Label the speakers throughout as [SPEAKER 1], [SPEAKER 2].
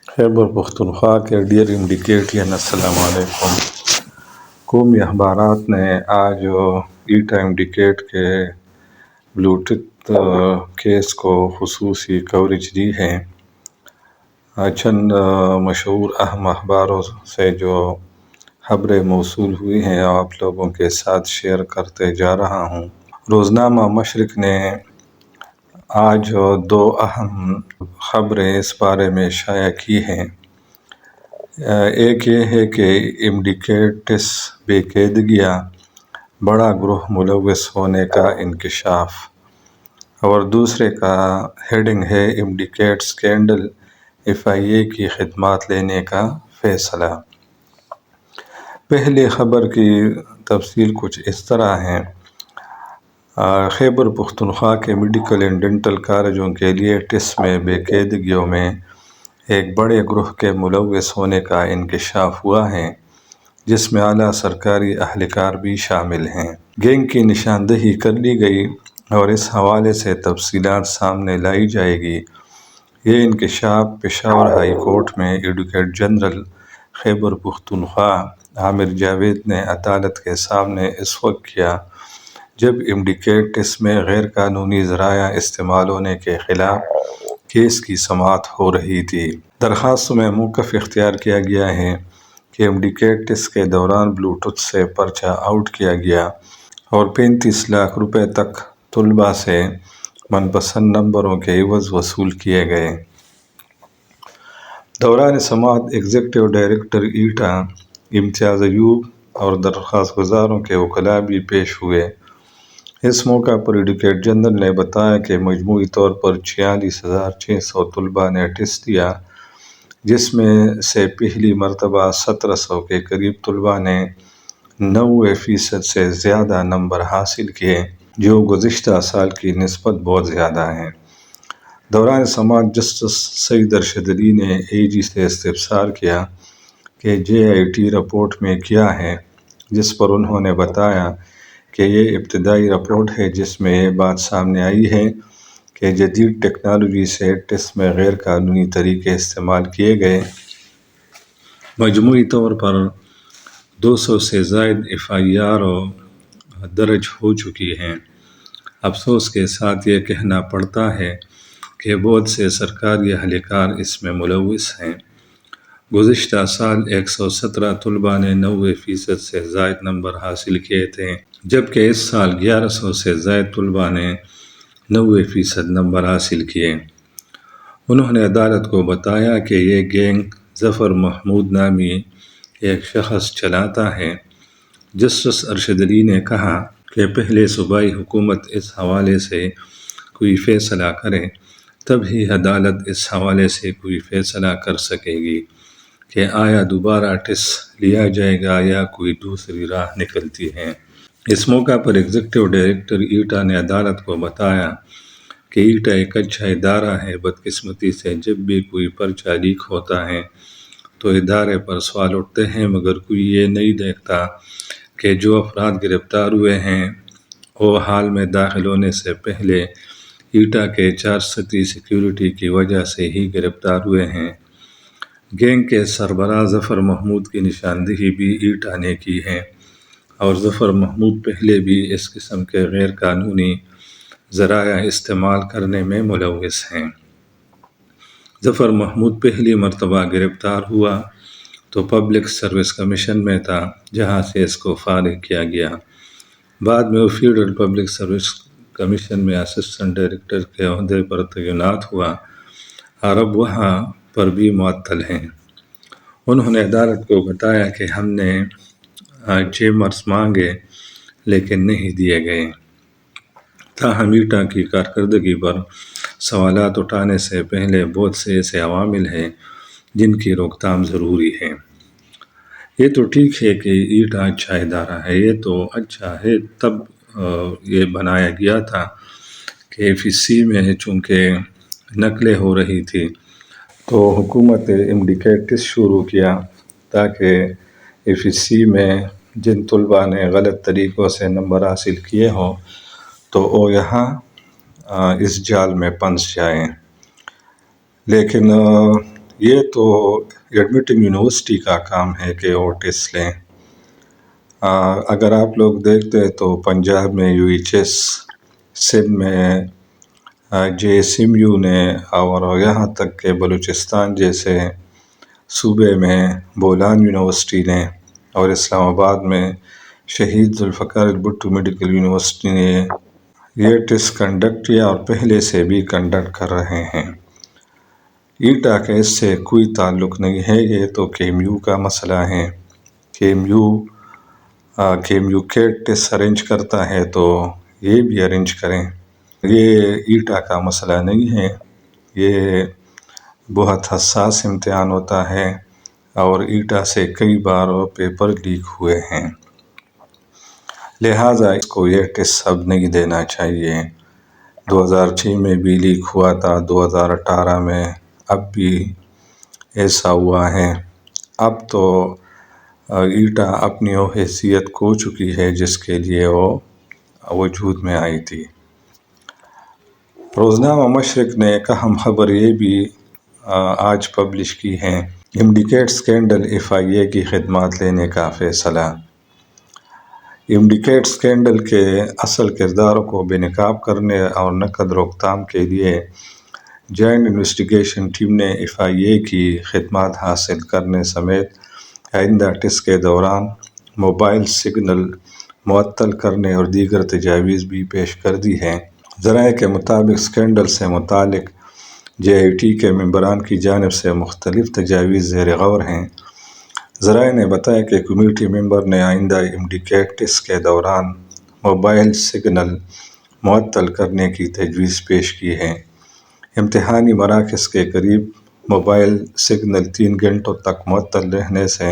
[SPEAKER 1] خیبر پختونخوا کے ڈیئر انڈیکیٹین السلام علیکم۔ قومی اخبارات نے آج ایٹا انڈیکیٹ کے بلوٹوتھ کیس کو خصوصی کوریج دی ہے۔ چند مشہور اہم اخباروں سے جو خبریں موصول ہوئی ہیں آپ لوگوں کے ساتھ شیئر کرتے جا رہا ہوں۔ روزنامہ مشرق نے آج دو اہم خبریں اس بارے میں شائع کی ہیں۔ ایک یہ ہے کہ ایمڈیکیٹس بے قاعدگیاں بڑا گروہ ملوث ہونے کا انکشاف، اور دوسرے کا ہیڈنگ ہے ایمڈیکیٹ سکینڈل FIA کی خدمات لینے کا فیصلہ۔ پہلی خبر کی تفصیل کچھ اس طرح ہے۔ خیبر پختونخوا کے میڈیکل اینڈ ڈینٹل کالجوں کے لیے ٹیسٹ میں بے قاعدگیوں میں ایک بڑے گروہ کے ملوث ہونے کا انکشاف ہوا ہے، جس میں اعلیٰ سرکاری اہلکار بھی شامل ہیں۔ گینگ کی نشاندہی کر لی گئی اور اس حوالے سے تفصیلات سامنے لائی جائے گی۔ یہ انکشاف پشاور ہائی کورٹ میں ایڈوکیٹ جنرل خیبر پختونخوا عامر جاوید نے عدالت کے سامنے اس وقت کیا جب ایمڈیکیٹ ٹیسٹ میں غیر قانونی ذرائع استعمال ہونے کے خلاف کیس کی سماعت ہو رہی تھی۔ درخواست میں موقف اختیار کیا گیا ہے کہ ایمڈیکیٹ ٹیسٹ کے دوران بلوٹوتھ سے پرچہ آؤٹ کیا گیا اور 35 لاکھ روپے تک طلباء سے من پسند نمبروں کے عوض وصول کیے گئے۔ دوران سماعت ایگزیکٹو ڈائریکٹر ایٹا امتیاز ایوب اور درخواست گزاروں کے وکلاء بھی پیش ہوئے۔ اس موقع پر ایڈوکیٹ جنرل نے بتایا کہ مجموعی طور پر 46,600 طلباء نے ٹیسٹ دیا، جس میں سے پہلی مرتبہ 1,700 کے قریب طلباء نے 90% سے زیادہ نمبر حاصل کیے، جو گزشتہ سال کی نسبت بہت زیادہ ہیں۔ دوران سماعت جسٹس سعید ارشد علی نے AG سے استفسار کیا کہ JIT رپورٹ میں کیا ہے، جس پر انہوں نے بتایا کہ یہ ابتدائی رپورٹ ہے جس میں یہ بات سامنے آئی ہے کہ جدید ٹیکنالوجی سے ٹیسٹ میں غیر قانونی طریقے استعمال کیے گئے۔ مجموعی طور پر 200 سے زائد FIR درج ہو چکی ہیں۔ افسوس کے ساتھ یہ کہنا پڑتا ہے کہ بہت سے سرکاری اہلکار اس میں ملوث ہیں۔ گزشتہ سال 117 طلباء نے 90% سے زائد نمبر حاصل کیے تھے، جبکہ اس سال 1100 سے زائد طلباء نے 90% نمبر حاصل کیے۔ انہوں نے عدالت کو بتایا کہ یہ گینگ ظفر محمود نامی ایک شخص چلاتا ہے۔ جسٹس ارشد علی نے کہا کہ پہلے صوبائی حکومت اس حوالے سے کوئی فیصلہ کرے، تب ہی عدالت اس حوالے سے کوئی فیصلہ کر سکے گی کہ آیا دوبارہ ٹیسٹ لیا جائے گا یا کوئی دوسری راہ نکلتی ہے۔ اس موقع پر ایگزیکٹو ڈائریکٹر ایٹا نے عدالت کو بتایا کہ ایٹا ایک اچھا ادارہ ہے۔ بدقسمتی سے جب بھی کوئی پرچہ لیک ہوتا ہے تو ادارے پر سوال اٹھتے ہیں، مگر کوئی یہ نہیں دیکھتا کہ جو افراد گرفتار ہوئے ہیں وہ حال میں داخل ہونے سے پہلے ایٹا کے 4 سطحی سیکیورٹی کی وجہ سے ہی گرفتار ہوئے ہیں۔ گینگ کے سربراہ ظفر محمود کی نشاندہی بھی ایٹا نے کی ہے، اور ظفر محمود پہلے بھی اس قسم کے غیر قانونی ذرائع استعمال کرنے میں ملوث ہیں۔ ظفر محمود پہلی مرتبہ گرفتار ہوا تو پبلک سروس کمیشن میں تھا، جہاں سے اس کو فارغ کیا گیا۔ بعد میں وہ فیڈرل پبلک سروس کمیشن میں اسسٹنٹ ڈائریکٹر کے عہدے پر تعینات ہوا اور اب وہاں پر بھی معطل ہیں۔ انہوں نے عدالت کو بتایا کہ ہم نے چیمبرز مانگے لیکن نہیں دیے گئے۔ تاہم ایٹا کی کارکردگی پر سوالات اٹھانے سے پہلے بہت سے ایسے عوامل ہیں جن کی روک تھام ضروری ہے۔ یہ تو ٹھیک ہے کہ ایٹا اچھا ادارہ ہے، یہ تو اچھا ہے، تب یہ بنایا گیا تھا کہ FEC میں چونکہ نقلیں ہو رہی تھی تو حکومت ایمڈیکیٹ ٹیسٹ شروع کیا تاکہ FEC میں جن طلباء نے غلط طریقوں سے نمبر حاصل کیے ہوں تو وہ یہاں اس جال میں پھنس جائیں۔ لیکن یہ تو ایڈمیٹنگ یونیورسٹی کا کام ہے کہ وہ ٹیسٹ لیں۔ اگر آپ لوگ دیکھتے ہیں تو پنجاب میں UHS، سندھ میں JSMU نے، اور یہاں تک کہ بلوچستان جیسے صوبے میں بولان یونیورسٹی نے، اور اسلام آباد میں شہید ذوالفقار بھٹو میڈیکل یونیورسٹی نے یہ ٹیسٹ کنڈکٹ کیا اور پہلے سے بھی کنڈکٹ کر رہے ہیں۔ ایٹا کا اس سے کوئی تعلق نہیں ہے، یہ تو KMU کا مسئلہ ہے۔ KMU کیٹ ٹیسٹ ارینج کرتا ہے تو یہ بھی ارینج کریں، یہ ایٹا کا مسئلہ نہیں ہے۔ یہ بہت حساس امتحان ہوتا ہے اور ایٹا سے کئی بار پیپر لیک ہوئے ہیں، لہٰذا اس کو یہ ٹیسٹ اب نہیں دینا چاہیے۔ 2006 میں بھی لیک ہوا تھا، 2018 میں، اب بھی ایسا ہوا ہے۔ اب تو ایٹا اپنی وہ حیثیت کھو چکی ہے جس کے لیے وہ وجود میں آئی تھی۔ روزنامہ مشرق نے ایک اہم خبر یہ بھی آج پبلش کی ہے، امڈیکیٹ اسکینڈل FIA کی خدمات لینے کا فیصلہ۔ امڈیکیٹ اسکینڈل کے اصل کرداروں کو بے نقاب کرنے اور نقد روک تھام کے لیے جوائنٹ انویسٹیگیشن ٹیم نے FIA کی خدمات حاصل کرنے سمیت آئندہ ٹیسٹ کے دوران موبائل سگنل معطل کرنے اور دیگر تجاویز بھی پیش کر دی ہیں۔ ذرائع کے مطابق اسکینڈل سے متعلق JIT کے ممبران کی جانب سے مختلف تجاویز زیر غور ہیں۔ ذرائع نے بتایا کہ کمیٹی ممبر نے آئندہ امڈیکیٹ ٹیسٹ کے دوران موبائل سگنل معطل کرنے کی تجویز پیش کی ہے۔ امتحانی مراکز کے قریب موبائل سگنل 3 گھنٹوں تک معطل رہنے سے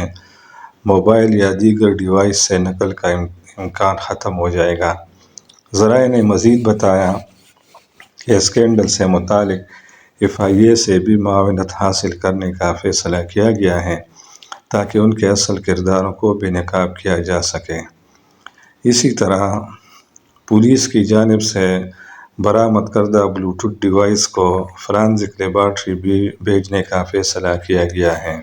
[SPEAKER 1] موبائل یا دیگر ڈیوائس سے نقل کا امکان ختم ہو جائے گا۔ ذرائع نے مزید بتایا کہ اسکینڈل سے متعلق FIA سے بھی معاونت حاصل کرنے کا فیصلہ کیا گیا ہے تاکہ ان کے اصل کرداروں کو بے نقاب کیا جا سکے۔ اسی طرح پولیس کی جانب سے برآمد کردہ بلوٹوتھ ڈیوائس کو فرانزک لیبارٹری بھیجنے کا فیصلہ کیا گیا ہے۔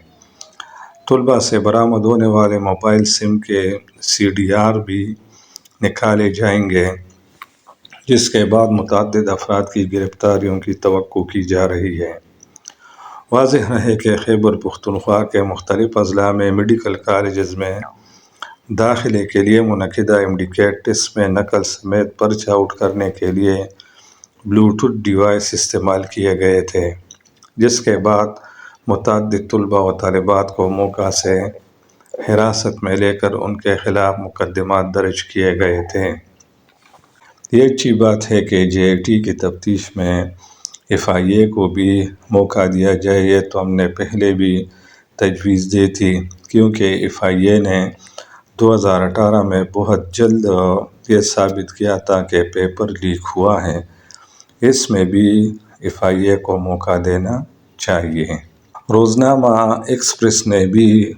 [SPEAKER 1] طلباء سے برآمد ہونے والے موبائل سم کے CDR بھی نکالے جائیں گے، جس کے بعد متعدد افراد کی گرفتاریوں کی توقع کی جا رہی ہے۔ واضح رہے کہ خیبر پختونخوا کے مختلف اضلاع میں میڈیکل کالجز میں داخلے کے لیے منعقدہ امڈیکیٹ ٹیسٹ میں نقل سمیت پرچہ آؤٹ کرنے کے لیے بلوٹوتھ ڈیوائس استعمال کیے گئے تھے، جس کے بعد متعدد طلباء و طالبات کو موقع سے حراست میں لے کر ان کے خلاف مقدمات درج کیے گئے تھے۔ یہ اچھی بات ہے کہ JIT کی تفتیش میں FIA کو بھی موقع دیا جائے، یہ تو ہم نے پہلے بھی تجویز دی تھی، کیونکہ FIA نے 2018 میں بہت جلد یہ ثابت کیا تھا کہ پیپر لیک ہوا ہے۔ اس میں بھی FIA کو موقع دینا چاہیے۔ روزنامہ ایکسپریس نے بھی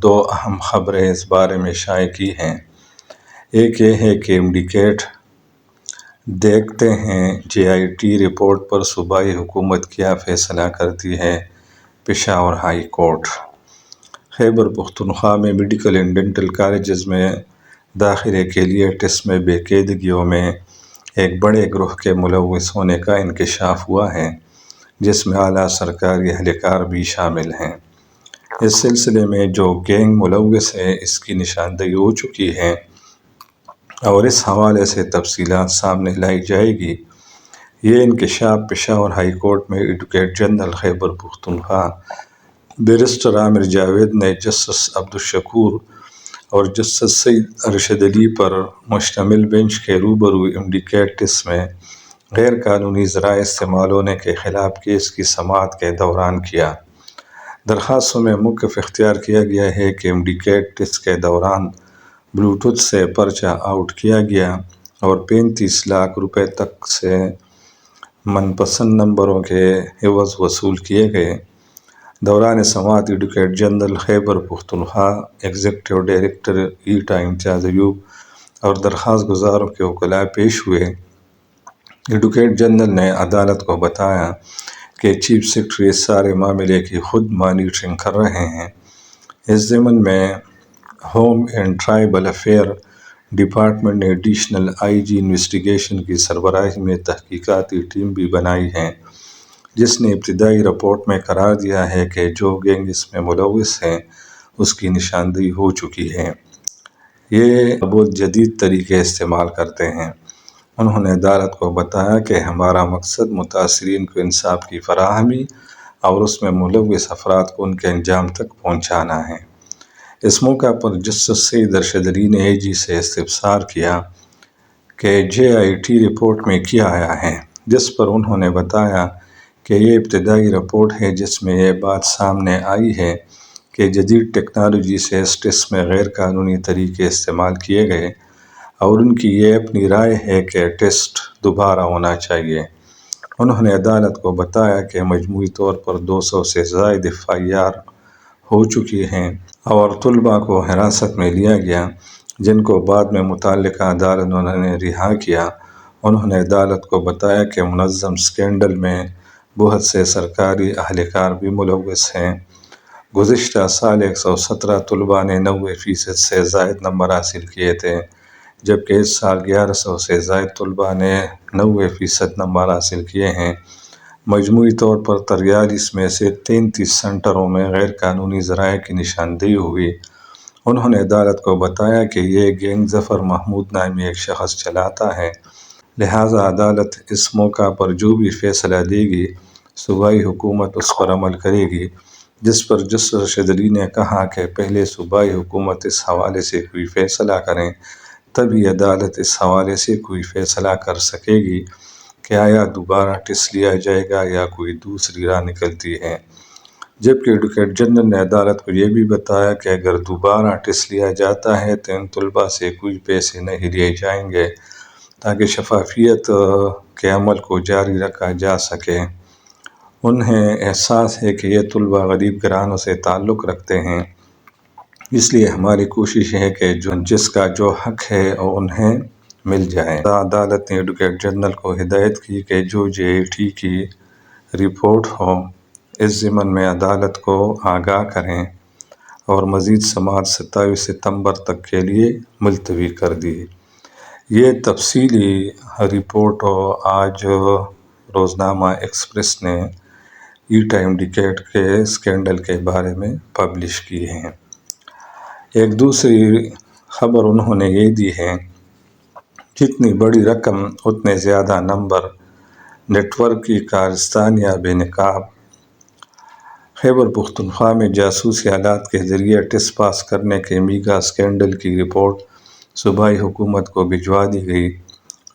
[SPEAKER 1] 2 اہم خبریں اس بارے میں شائع کی ہیں۔ ایک یہ ہے کہ امڈیکیٹ دیکھتے ہیں JIT رپورٹ پر صوبائی حکومت کیا فیصلہ کرتی ہے۔ Peshawar high court. خیبر پختونخوا میں میڈیکل اینڈ ڈینٹل کالجز میں داخلے کے لیے ٹیسٹ میں بے قاعدگیوں میں ایک بڑے گروہ کے ملوث ہونے کا انکشاف ہوا ہے، جس میں اعلیٰ سرکاری اہلکار بھی شامل ہیں۔ اس سلسلے میں جو گینگ ملوث ہے، اس کی نشاندہی ہو چکی ہے اور اس حوالے سے تفصیلات سامنے لائی جائے گی۔ یہ انکشاف پشاور ہائی کورٹ میں advocate general Khyber Pakhtunkhwa barrister عامر جاوید نے جسٹس عبدالشکور اور جسٹس سعید ارشد علی پر مشتمل بینچ کے روبرو امڈیکیٹ ٹیسٹ میں غیر قانونی ذرائع استعمال ہونے کے خلاف کیس کی سماعت کے دوران کیا۔ درخواستوں میں موقف اختیار کیا گیا ہے کہ امڈیکیٹ ٹیسٹ کے دوران بلوٹوتھ سے پرچہ آؤٹ کیا گیا اور 35 لاکھ روپے تک سے من پسند نمبروں کے عوض وصول کیے گئے۔ دوران سماعت advocate general Khyber Pakhtunkhwa, executive director ایٹا امتیاز ایوب اور درخواست گزاروں کے وکلاء پیش ہوئے۔ ایڈوکیٹ جنرل نے عدالت کو بتایا کہ چیف سیکرٹری اس سارے معاملے کی خود مانیٹرنگ کر رہے ہیں۔ اس ضمن میں home and tribal affair department نے ایڈیشنل آئی جی انویسٹیگیشن کی سربراہی میں تحقیقاتی ٹیم بھی بنائی ہے، جس نے ابتدائی رپورٹ میں قرار دیا ہے کہ جو گینگ اس میں ملوث ہے اس کی نشاندہی ہو چکی ہے۔ یہ بہت جدید طریقے استعمال کرتے ہیں۔ انہوں نے عدالت کو بتایا کہ ہمارا مقصد متاثرین کو انصاف کی فراہمی اور اس میں ملوث افراد کو ان کے انجام تک پہنچانا ہے۔ اس موقع پر جسٹس سعید ارشد علی نے اے جی سے استفسار کیا کہ جے آئی ٹی رپورٹ میں کیا آیا ہے، جس پر انہوں نے بتایا کہ یہ ابتدائی رپورٹ ہے جس میں یہ بات سامنے آئی ہے کہ جدید ٹیکنالوجی سے اس ٹیسٹ میں غیر قانونی طریقے استعمال کیے گئے اور ان کی یہ اپنی رائے ہے کہ ٹیسٹ دوبارہ ہونا چاہیے۔ انہوں نے عدالت کو بتایا کہ مجموعی طور پر 200 سے زائد ایف آئی آر ہو چکی ہیں اور طلباء کو حراست میں لیا گیا، جن کو بعد میں متعلقہ عدالتوں نے رہا کیا۔ انہوں نے عدالت کو بتایا کہ منظم اسکینڈل میں بہت سے سرکاری اہلکار بھی ملوث ہیں۔ گزشتہ سال 117 طلباء نے 90% سے زائد نمبر حاصل کیے تھے، جبکہ اس سال 1100 سے زائد طلباء نے 90% نمبر حاصل کیے ہیں۔ مجموعی طور پر 43 میں سے 33 سنٹروں میں غیر قانونی ذرائع کی نشاندہی ہوئی۔ انہوں نے عدالت کو بتایا کہ یہ گینگ ظفر محمود نامی ایک شخص چلاتا ہے، لہٰذا عدالت اس موقع پر جو بھی فیصلہ دے گی صوبائی حکومت اس پر عمل کرے گی، جس پر جسٹس ارشد علی نے کہا کہ پہلے صوبائی حکومت اس حوالے سے کوئی فیصلہ کریں، تبھی عدالت اس حوالے سے کوئی فیصلہ کر سکے گی کہ آیا دوبارہ ٹیسٹ لیا جائے گا یا کوئی دوسری راہ نکلتی ہے۔ جبکہ ایڈوکیٹ جنرل نے عدالت کو یہ بھی بتایا کہ اگر دوبارہ ٹیسٹ لیا جاتا ہے تو ان طلباء سے کوئی پیسے نہیں لیے جائیں گے تاکہ شفافیت کے عمل کو جاری رکھا جا سکے۔ انہیں احساس ہے کہ یہ طلباء غریب گھرانوں سے تعلق رکھتے ہیں، اس لیے ہماری کوشش ہے کہ جس کا جو حق ہے وہ انہیں مل جائے۔ عدالت نے ایڈوکیٹ جنرل کو ہدایت کی کہ جو جے آئی ٹی کی رپورٹ ہو اس ضمن میں عدالت کو آگاہ کریں اور مزید سماعت 27 ستمبر تک کے لیے ملتوی کر دی۔ یہ تفصیلی رپورٹ آج روزنامہ ایکسپریس نے ایٹا انڈیکیٹ کے اسکینڈل کے بارے میں پبلش کی ہے۔ ایک دوسری خبر انہوں نے یہ دی ہے، جتنی بڑی رقم اتنے زیادہ نمبر، نیٹ ورک کی کارستانیاں بے نقاب۔ خیبر پختونخوا میں جاسوسی آلات کے ذریعے ٹیسٹ پاس کرنے کے میگا اسکینڈل کی رپورٹ صوبائی حکومت کو بھجوا دی گئی۔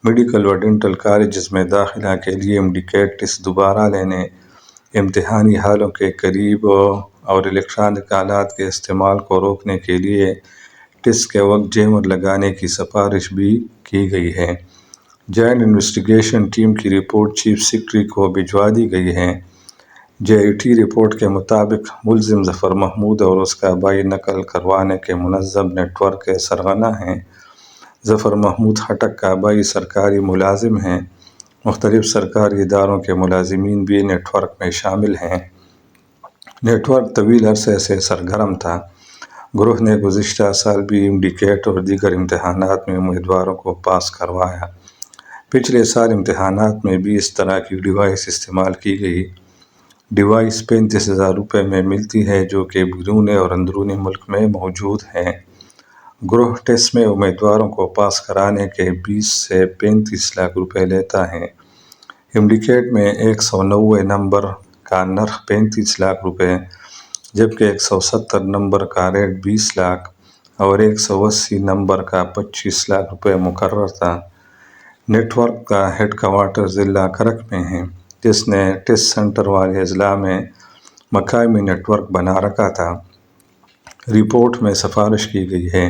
[SPEAKER 1] میڈیکل و ڈینٹل کالجز میں داخلہ کے لیے انڈیکیٹ ٹیسٹ دوبارہ لینے، امتحانی ہالوں کے قریب اور الیکٹرانک آلات کے استعمال کو روکنے کے لیے ٹیسٹ کے وقت جیمر لگانے کی سفارش بھی کی گئی ہے۔ جوائنٹ انویسٹیگیشن ٹیم کی رپورٹ چیف سیکرٹری کو بھجوا دی گئی ہے۔ جے آئی ٹی رپورٹ کے مطابق ملزم ظفر محمود اور اس کا بھائی نقل کروانے کے منظم نیٹ ورک کے سرغنہ ہیں۔ ظفر محمود خٹک کا بھائی سرکاری ملازم ہے۔ مختلف سرکاری اداروں کے ملازمین بھی نیٹ ورک میں شامل ہیں۔ نیٹ ورک طویل عرصے سے سرگرم تھا۔ گروہ نے گزشتہ سال بھی انڈیکیٹ اور دیگر امتحانات میں امیدواروں کو پاس کروایا۔ پچھلے سال امتحانات میں بھی اس طرح کی ڈیوائس استعمال کی گئی۔ ڈیوائس 35,000 روپے میں ملتی ہے، جو کہ بیرون اور اندرون ملک میں موجود ہے۔ گروہ ٹیسٹ میں امیدواروں کو پاس کرانے کے 20 سے 35 لاکھ روپے لیتا ہے۔ انڈیکیٹ میں 190 نمبر کا نرخ 35 لاکھ روپے، جبکہ 170 نمبر کا ریٹ 20 لاکھ اور 180 نمبر کا 25 لاکھ روپے مقرر تھا۔ نیٹ ورک کا ہیڈ کوارٹر ضلع کرک میں ہے، جس نے ٹیسٹ سینٹر والے اضلاع میں مقامی نیٹ ورک بنا رکھا تھا۔ رپورٹ میں سفارش کی گئی ہے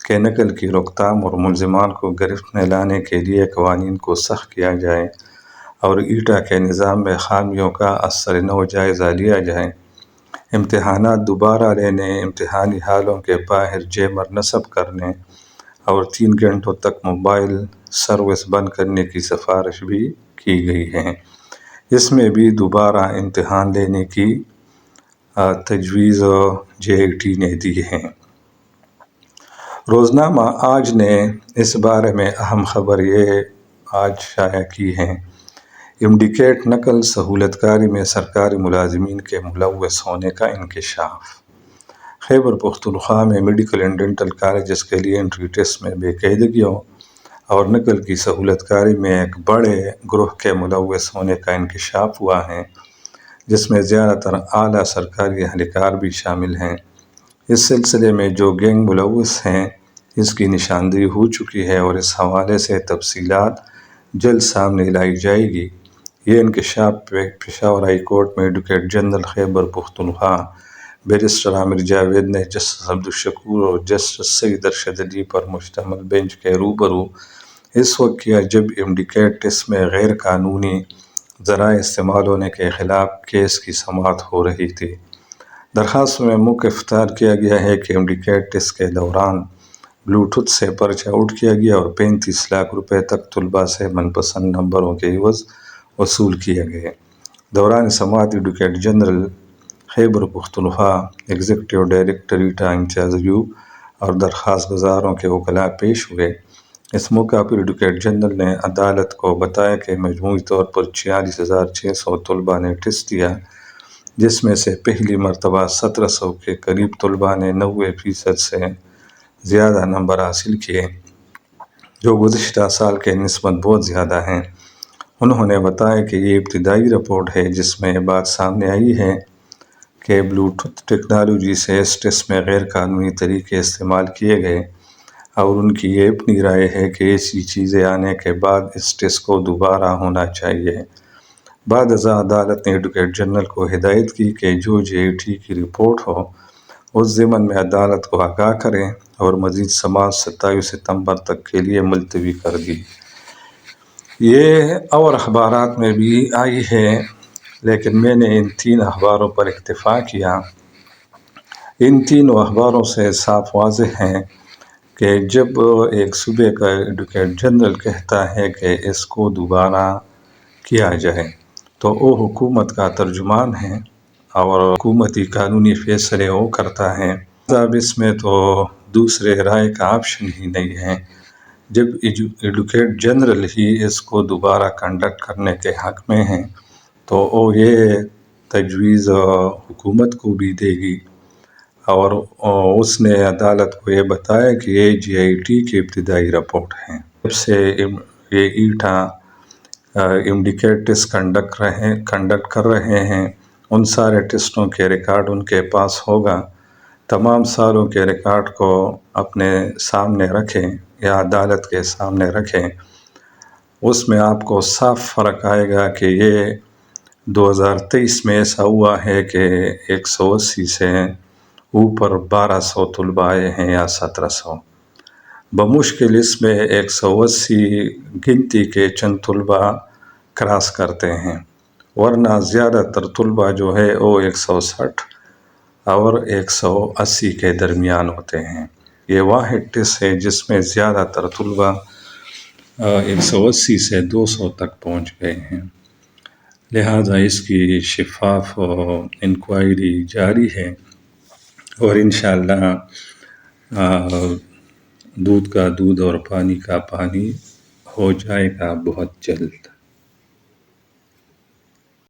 [SPEAKER 1] کہ نقل کی روک تھام اور ملزمان کو گرفت میں لانے کے لیے قوانین کو سخت کیا جائے اور ایٹا کے نظام میں خامیوں کا ازسر نو جائزہ لیا جائے۔ امتحانات دوبارہ لینے، امتحانی ہالوں کے باہر جیمر نصب کرنے اور 3 گھنٹوں تک موبائل سروس بند کرنے کی سفارش بھی کی گئی ہے۔ اس میں بھی دوبارہ امتحان لینے کی تجویز JIT نے دی ہے۔ روزنامہ آج نے اس بارے میں اہم خبر یہ آج شائع کی ہے۔ امڈیکیٹ نقل سہولت کاری میں سرکاری ملازمین کے ملوث ہونے کا انکشاف۔ خیبر پختونخوا میں میڈیکل اینڈ ڈینٹل کالجز کے لیے انٹری ٹیسٹ میں بے قاعدگیوں اور نقل کی سہولت کاری میں ایک بڑے گروہ کے ملوث ہونے کا انکشاف ہوا ہے، جس میں زیادہ تر اعلیٰ سرکاری اہلکار بھی شامل ہیں۔ اس سلسلے میں جو گینگ ملوث ہیں، اس کی نشاندہی ہو چکی ہے اور اس حوالے سے تفصیلات جلد سامنے لائی جائے گی۔ یہ انکشاف پشاور ہائی کورٹ میں advocate general Khyber Pakhtunkhwa barrister عامر جاوید نے جسٹس عبدالشکور اور جسٹس سعید ارشد علی پر مشتمل بینچ کے روبرو اس وقت کیا جب امڈیکیٹ ٹیسٹ میں غیر قانونی ذرائع استعمال ہونے کے خلاف کیس کی سماعت ہو رہی تھی۔ درخواست میں موقع اختیار کیا گیا ہے کہ امڈیکیٹ ٹیسٹ کے دوران بلوٹوتھ سے پرچہ آؤٹ کیا گیا اور 35 لاکھ روپے تک طلباء سے من پسند نمبروں کے عوض وصول کیے گئے۔ دوران سماعت advocate general Khyber Pakhtunkhwa, executive director ایٹا امتیاز ایوب اور درخواست گزاروں کے وکلاء پیش ہوئے۔ اس موقع پر ایڈوکیٹ جنرل نے عدالت کو بتایا کہ مجموعی طور پر 46,600 طلباء نے ٹیسٹ دیا، جس میں سے پہلی مرتبہ 1,700 کے قریب طلباء نے 90% سے زیادہ نمبر حاصل کیے، جو گزشتہ سال کے نسبت بہت زیادہ ہیں۔ انہوں نے بتایا کہ یہ ابتدائی رپورٹ ہے جس میں یہ بات سامنے آئی ہے کہ بلوٹوتھ ٹیکنالوجی سے اس ٹیسٹ میں غیر قانونی طریقے استعمال کیے گئے، اور ان کی یہ اپنی رائے ہے کہ ایسی چیزیں آنے کے بعد اس ٹیسٹ کو دوبارہ ہونا چاہیے۔ بعد ازاں عدالت نے ایڈوکیٹ جنرل کو ہدایت کی کہ جو JIT کی رپورٹ ہو اس ضمن میں عدالت کو آگاہ کریں اور مزید سماعت 27 ستمبر تک کے لیے ملتوی کر دی۔ یہ اور اخبارات میں بھی آئی ہے، لیکن میں نے ان 3 اخباروں پر اکتفا کیا۔ ان تینوں اخباروں سے صاف واضح ہے کہ جب ایک صوبے کا ایڈوکیٹ جنرل کہتا ہے کہ اس کو دوبارہ کیا جائے تو وہ حکومت کا ترجمان ہے اور حکومتی قانونی فیصلے وہ کرتا ہے۔ اب اس میں تو دوسرے رائے کا آپشن ہی نہیں ہے۔ جب ایڈوکیٹ جنرل ہی اس کو دوبارہ کنڈکٹ کرنے کے حق میں ہیں تو وہ یہ تجویز حکومت کو بھی دے گی، اور اس نے عدالت کو یہ بتایا کہ یہ JIT کی ابتدائی رپورٹ ہے۔ جب سے یہ ایٹا امڈیکیٹ ٹیسٹ کنڈکٹ کر رہے ہیں، ان سارے ٹیسٹوں کے ریکارڈ ان کے پاس ہوگا۔ تمام سالوں کے ریکارڈ کو اپنے سامنے رکھیں یا عدالت کے سامنے رکھیں، اس میں آپ کو صاف فرق آئے گا کہ یہ 2023 میں ایسا ہوا ہے کہ 180 سے اوپر 1200 طلباء آئے ہیں یا 1700۔ بمشکل اس میں 180 گنتی کے چند طلباء کراس کرتے ہیں، ورنہ زیادہ تر طلباء جو ہے وہ 160 اور 180 کے درمیان ہوتے ہیں۔ یہ واحد ٹیسٹ ہے جس میں زیادہ تر طلباء 180 سے 200 تک پہنچ گئے ہیں۔ لہٰذا اس کی شفاف انکوائری جاری ہے اور انشاءاللہ دودھ کا دودھ اور پانی کا پانی ہو جائے گا بہت جلد۔